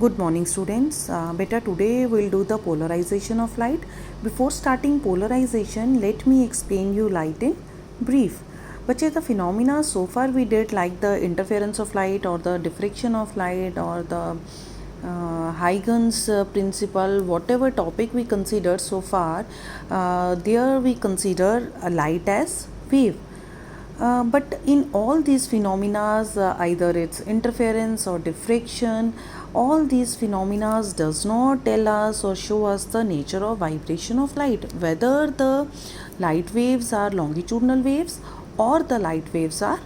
Good morning students. Beta today we'll do the polarization of light. Before starting polarization, let me explain you light in brief. बच्चे the phenomena so far we did like the interference of light or the diffraction of light or the Huygens principle, whatever topic we considered so far, there we consider a light as wave. But in all these phenomena, either it's interference or diffraction, all these phenomena does not tell us or show us the nature of vibration of light, whether the light waves are longitudinal waves or the light waves are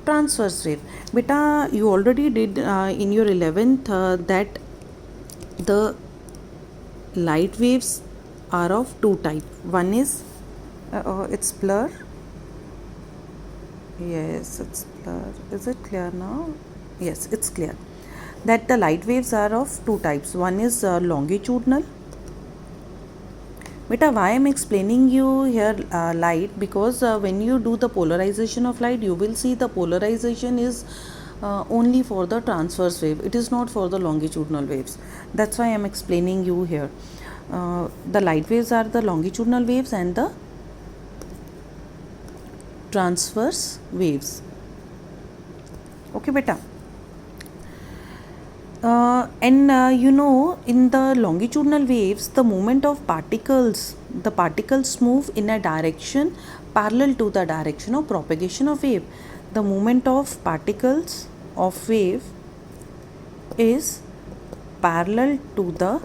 transverse wave. Beta, you already did in your 11th that the light waves are of two types. One is it's blur. Yes, it's blur. Is it clear now? Yes, it's clear that the light waves are of two types. One is longitudinal. Beta, why I am explaining you here light, because when you do the polarization of light, you will see the polarization is only for the transverse wave. It is not for the longitudinal waves. That's why I am explaining you here. The light waves are the longitudinal waves and the transverse waves. Okay, beta. In the longitudinal waves, the movement of the particles move in a direction parallel to the direction of propagation of wave. The movement of particles of wave is parallel to the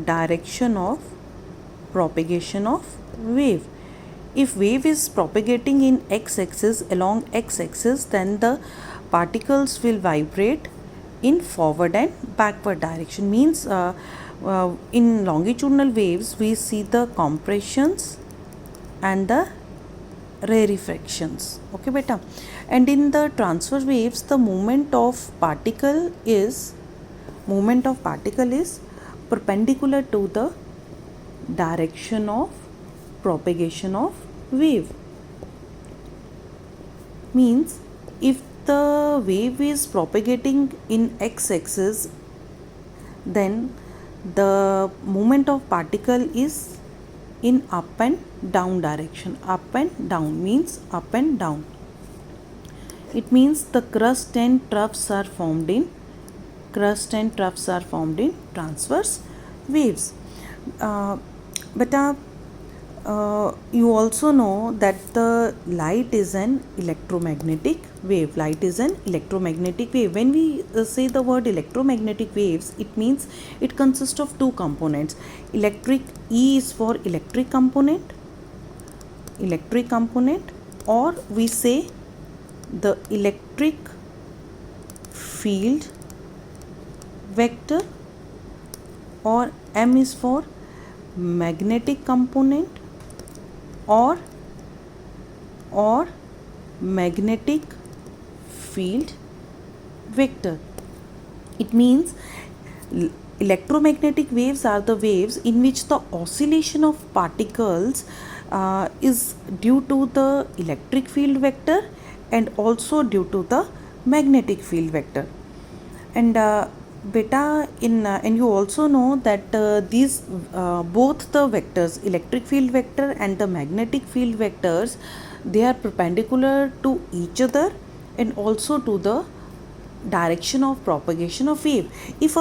direction of propagation of wave. If wave is propagating in x-axis along x-axis, then the particles will vibrate in forward and backward direction. Means in longitudinal waves we see the compressions and the rarefactions. Okay, beta. And in the transverse waves, the movement of particle is perpendicular to the direction of propagation of wave. Means if the wave is propagating in x-axis, then the movement of particle is in up and down direction. Up and down means up and down. It means the crust and troughs are formed in transverse waves. But you also know that the light is an electromagnetic wave. When we say the word electromagnetic waves, it means it consists of two components. E is for electric component, or we say the electric field vector, or M is for magnetic component or magnetic field vector. It means electromagnetic waves are the waves in which the oscillation of particles is due to the electric field vector and also due to the magnetic field vector. And beta, and you also know that these both the vectors, electric field vector and the magnetic field vectors, they are perpendicular to each other and also to the direction of propagation of wave. If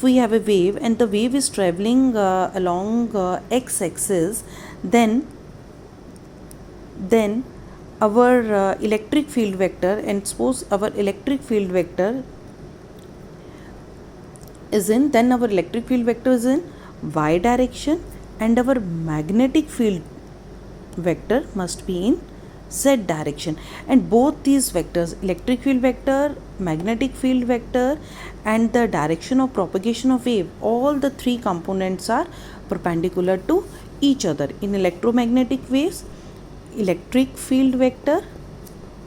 we have a wave and the wave is traveling along x-axis, then our electric field vector, and suppose our electric field vector is in y direction, and our magnetic field vector must be in z direction. And both these vectors, electric field vector, magnetic field vector, and the direction of propagation of wave, all the three components are perpendicular to each other. In electromagnetic waves, electric field vector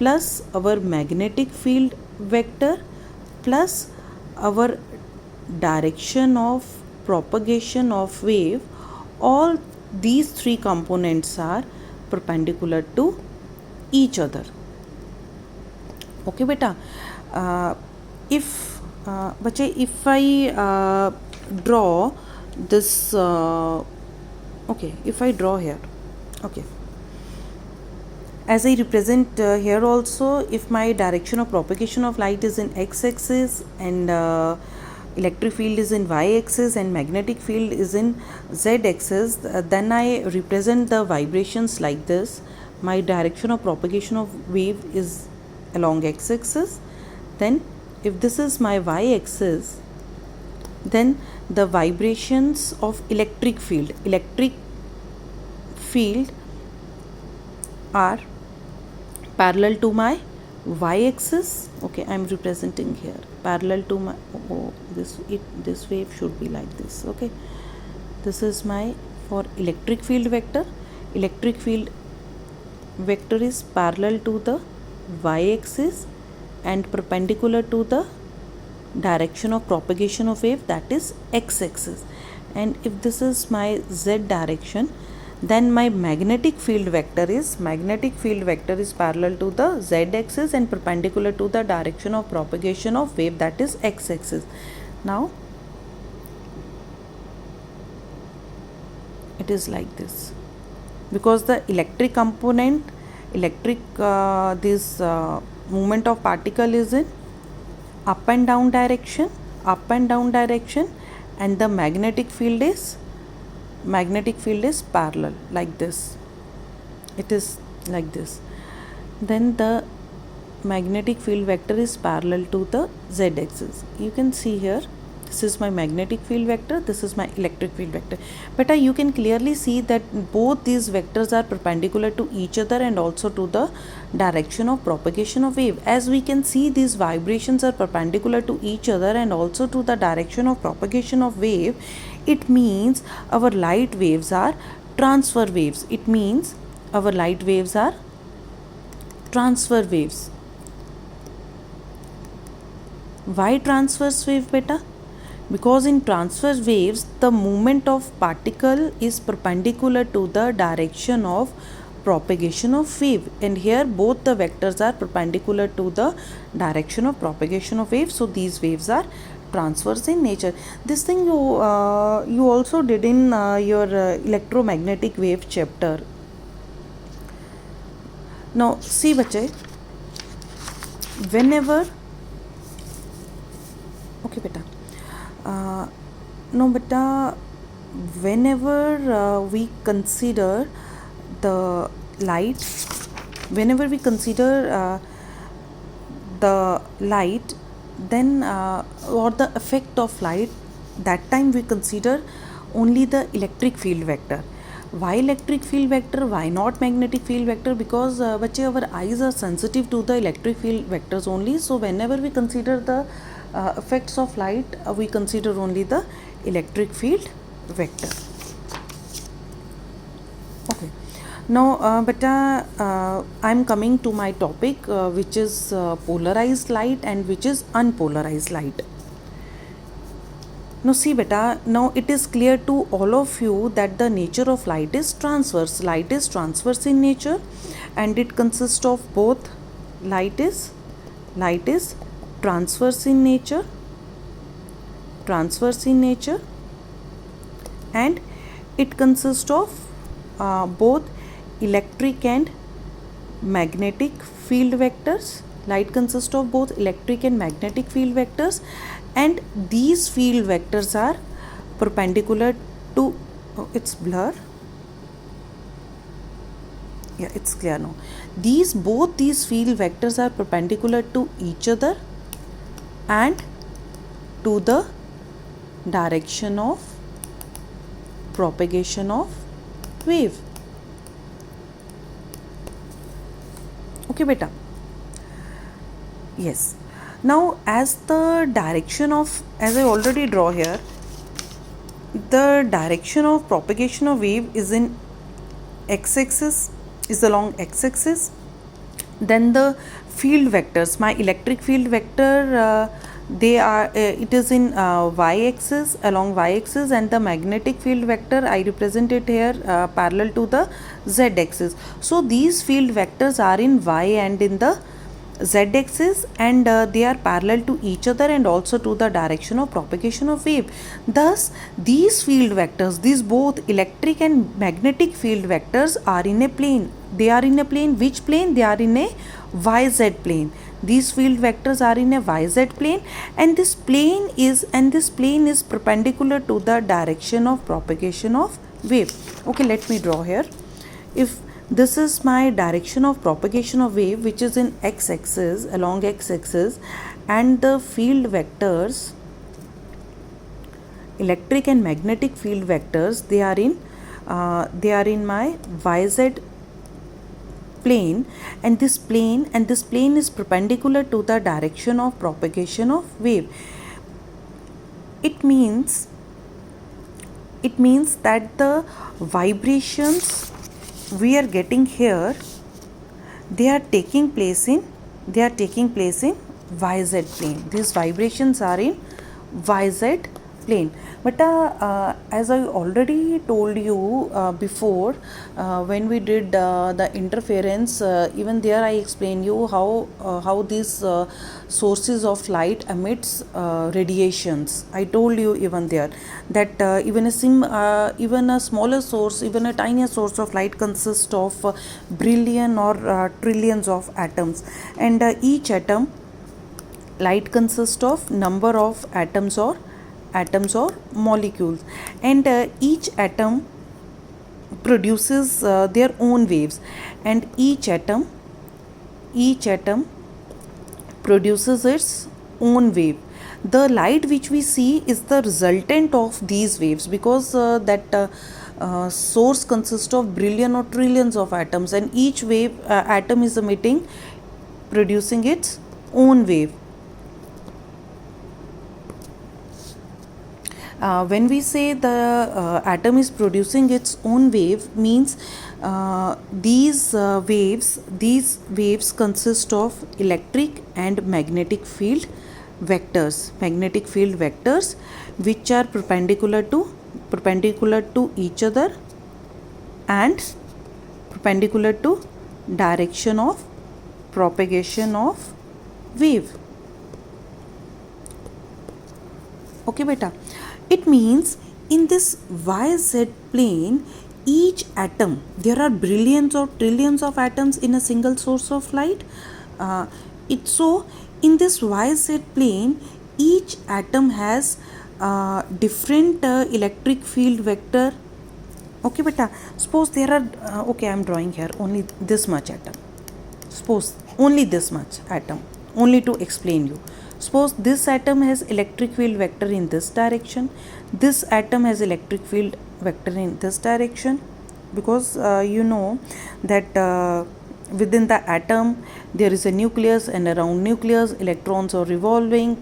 plus our magnetic field vector plus our direction of propagation of wave, all these three components are perpendicular to each other. Okay beta. if if I draw this okay, if I draw here, okay, as I represent here also, if my direction of propagation of light is in x-axis and electric field is in y-axis and magnetic field is in z-axis, then I represent the vibrations like this. My direction of propagation of wave is along x-axis. Then if this is my y-axis, then the vibrations of electric field are parallel to my y-axis. Okay, I am representing here parallel to my this wave should be like this. Okay, this is my for electric field vector. Electric field vector is parallel to the y-axis and perpendicular to the direction of propagation of wave, that is x-axis. And if this is my z direction, then my magnetic field vector is parallel to the z-axis and perpendicular to the direction of propagation of wave, that is x-axis. Now it is like this, because the electric component, this movement of particle is in up and down direction, and the magnetic field is parallel like this. It is like this. Then the magnetic field vector is parallel to the z-axis. You can see here, this is my magnetic field vector, this is my electric field vector. But you can clearly see that both these vectors are perpendicular to each other and also to the direction of propagation of wave. As we can see, these vibrations are perpendicular to each other and also to the direction of propagation of wave. It means our light waves are transfer waves. It means our light waves are transfer waves. Why transverse wave, beta? Because in transverse waves, the movement of particle is perpendicular to the direction of propagation of wave, and here both the vectors are perpendicular to the direction of propagation of wave. So these waves are transverse in nature. This thing you also did in your electromagnetic wave chapter. Now see bache, whenever okay beta, no beta, whenever we consider the light, whenever we consider the light, then or the effect of light, that time we consider only the electric field vector. Why electric field vector? Why not magnetic field vector? Because bache, our eyes are sensitive to the electric field vectors only. So whenever we consider the effects of light, we consider only the electric field vector. Okay. Now beta, I am coming to my topic which is polarized light and which is unpolarized light. Now see beta, now it is clear to all of you that the nature of light is transverse. Light is transverse in nature and it consists of both. Light is transverse in nature, and it consists of both electric and magnetic field vectors. Light consists of both electric and magnetic field vectors, and these field vectors are perpendicular to it's blur. Yeah, it's clear now. Both these field vectors are perpendicular to each other and to the direction of propagation of wave. Okay beta. Yes. Now as the direction of, as I already draw here, the direction of propagation of wave is in x-axis, is along x-axis. Then the field vectors, my electric field vector, they are it is in y-axis, along y-axis, and the magnetic field vector I represent it here parallel to the z-axis. So these field vectors are in y and in the z-axis, and they are parallel to each other and also to the direction of propagation of wave. Thus these field vectors, these both electric and magnetic field vectors are in a plane. They are in a plane. Which plane? They are in a yz plane. These field vectors are in a yz plane, and this plane is perpendicular to the direction of propagation of wave. Okay, let me draw here. If this is my direction of propagation of wave, which is in x-axis, along x-axis, and the field vectors, electric and magnetic field vectors, they are in my yz plane, and this plane is perpendicular to the direction of propagation of wave. It means that the vibrations we are getting here, they are taking place in yz plane. These vibrations are in yz plane. But as I already told you before, when we did the interference, even there I explained you how these sources of light emits radiations. I told you even there that even a smaller source, even a tinier source of light consists of billion or trillions of atoms, and each atom, light consists of number of atoms or molecules, and each atom produces their own waves, and each atom produces its own wave. The light which we see is the resultant of these waves, because that source consists of billion or trillions of atoms, and each atom is producing its own wave. When we say the atom is producing its own wave, means these waves consist of electric and magnetic field vectors, which are perpendicular to each other and perpendicular to direction of propagation of wave. Okay beta, it means in this yz plane, each atom, there are billions or trillions of atoms in a single source of light. So in this yz plane, each atom has different electric field vector. Okay beta, suppose there are okay, I am drawing here only this much atom. Suppose only this much atom, only to explain you. Suppose this atom has electric field vector in this direction, this atom has electric field vector in this direction, because you know that within the atom there is a nucleus, and around nucleus electrons are revolving,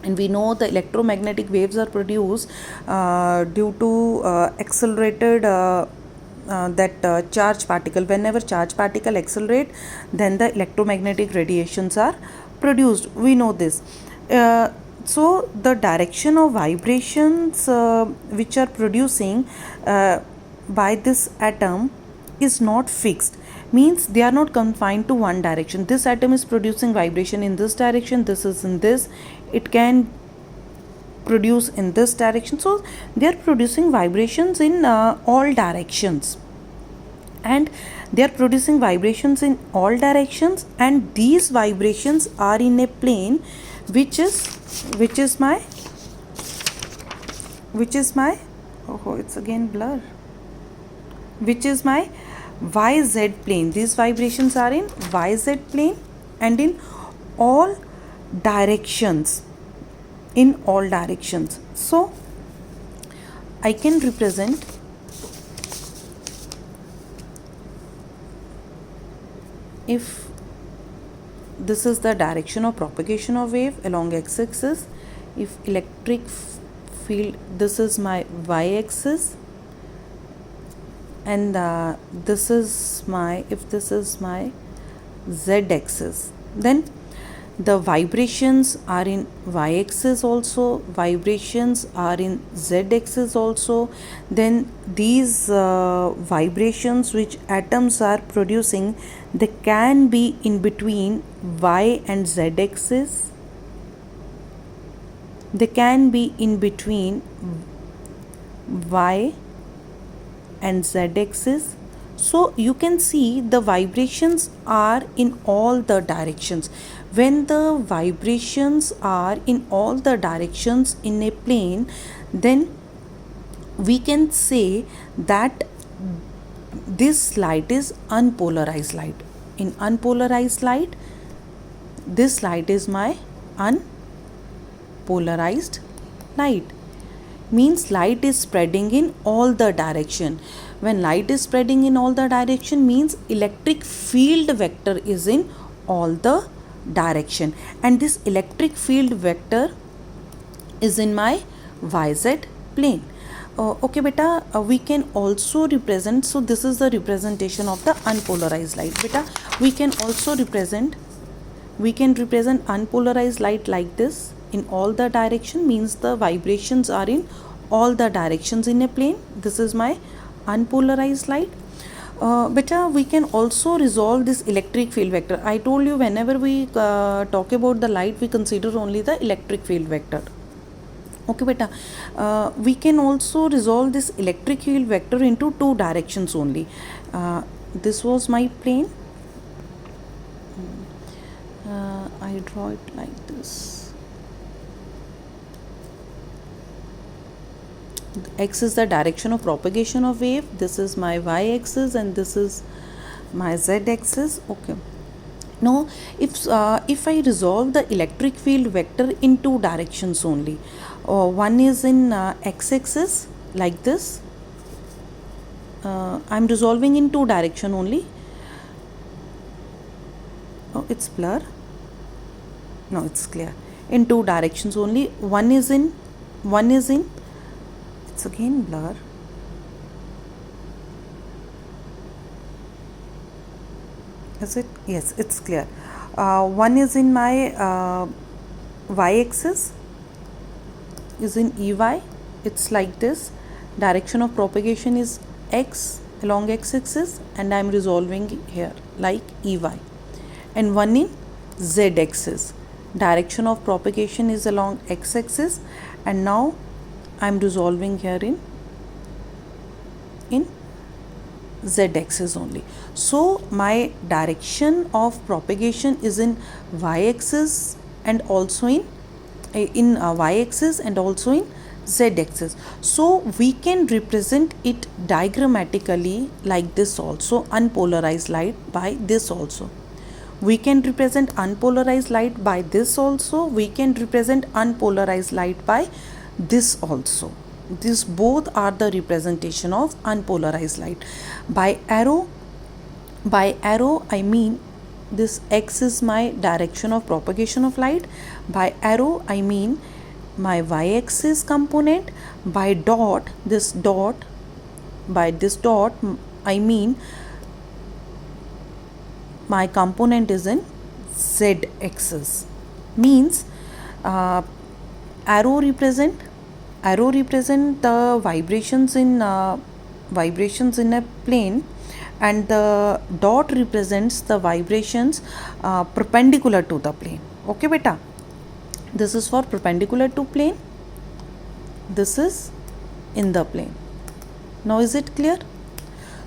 and we know the electromagnetic waves are produced due to accelerated charge particle. Whenever charge particle accelerate, then the electromagnetic radiations are produced. We know this. So the direction of vibrations which are producing by this atom is not fixed, means they are not confined to one direction. This atom is producing vibration in this direction, this is in this, it can produce in this direction, so they are producing vibrations in all directions, and they are producing vibrations in all directions, and these vibrations are in a plane which is my oh, it's again blur, which is my yz plane. These vibrations are in yz plane and in all directions, so I can represent if this is the direction of propagation of wave along x-axis, if electric field, this is my y-axis, and this is my z-axis, then the vibrations are in y-axis also, vibrations are in z-axis also. Then these vibrations which atoms are producing, they can be in between y and z-axis, they can be in between y and z-axis. So you can see the vibrations are in all the directions. When the vibrations are in all the directions in a plane, then we can say that this light is unpolarized light. In unpolarized light, this light is my unpolarized light. Means light is spreading in all the direction. When light is spreading in all the direction, means electric field vector is in all the direction, and this electric field vector is in my yz plane. Okay beta, we can also represent, so this is the representation of the unpolarized light. Beta, we can also represent unpolarized light like this. In all the direction means the vibrations are in all the directions in a plane. This is my unpolarized light. Beta, we can also resolve this electric field vector. I told you whenever we talk about the light, we consider only the electric field vector. Okay beta, we can also resolve this electric field vector into two directions only. This was my plane. I draw it like this. X is the direction of propagation of wave, this is my y-axis, and this is my z-axis. Okay, now if I resolve the electric field vector in two directions only, one is in x-axis like this. I'm resolving in two direction only. Oh, it's blur. No, it's clear. In two directions only. One is in it's again blur. Is it? Yes, it's clear. One is in my y-axis, is in EY. It's like this. Direction of propagation is x along x-axis, and I am resolving here like EY. And one in z-axis. Direction of propagation is along x-axis, and now I am resolving here in z-axis only. So my direction of propagation is in y-axis and also in y-axis and also in z-axis. So we can represent it diagrammatically like this also, unpolarized light by this also. We can represent unpolarized light by this also. We can represent unpolarized light by this also. These both are the representation of unpolarized light. By arrow I mean this x is my direction of propagation of light. By arrow I mean my y-axis component. By this dot I mean my component is in z-axis. Means arrow represent the vibrations in a plane, and the dot represents the vibrations perpendicular to the plane. Okay beta, this is for perpendicular to plane, this is in the plane. Now is it clear?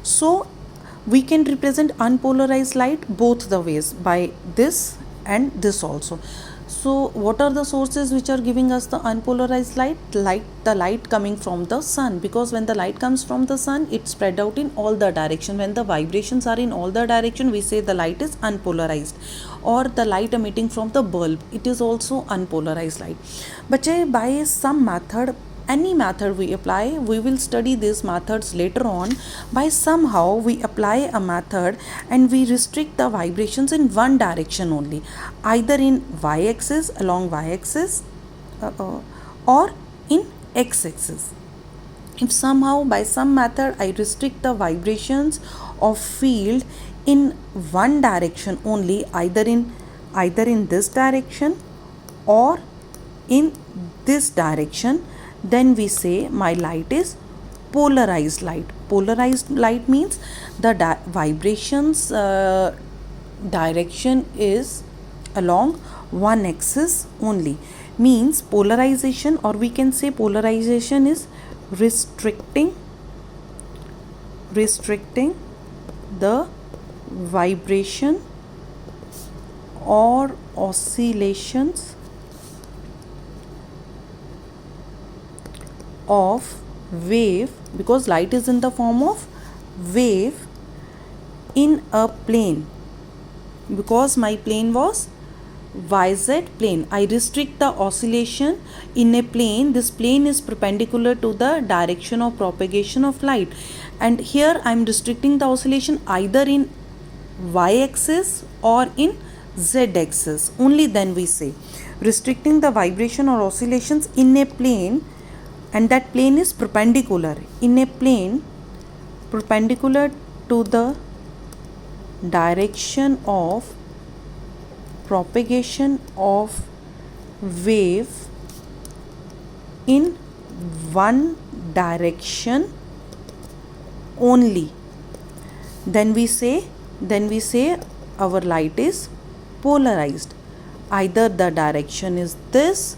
So we can represent unpolarized light both the ways, by this and this also. So what are the sources which are giving us the unpolarized light? The light coming from the sun, because when the light comes from the sun, it spread out in all the direction. When the vibrations are in all the direction, we say the light is unpolarized. Or the light emitting from the bulb, it is also unpolarized light. But by some method, any method we apply, we will study these methods later on. By somehow we apply a method and we restrict the vibrations in one direction only, either in y-axis, along y-axis, or in x-axis. If somehow by some method I restrict the vibrations of field in one direction only, either in either in this direction or in this direction, then we say my light is polarized light. Polarized light means the vibrations direction is along one axis only. Means polarization, or we can say polarization is restricting the vibration or oscillations of wave, because light is in the form of wave in a plane. Because my plane was YZ plane, I restrict the oscillation in a plane. This plane is perpendicular to the direction of propagation of light, and here I am restricting the oscillation either in y axis or in z axis. Only then we say restricting the vibration or oscillations in a plane, and that plane is perpendicular, in a plane perpendicular to the direction of propagation of wave in one direction only. Then we say our light is polarized. Either the direction is this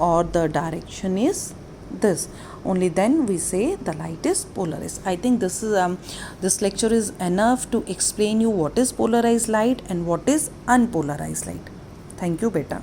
or the direction is this. Only then we say the light is polarized. I think this lecture is enough to explain you what is polarized light and what is unpolarized light. Thank you, beta.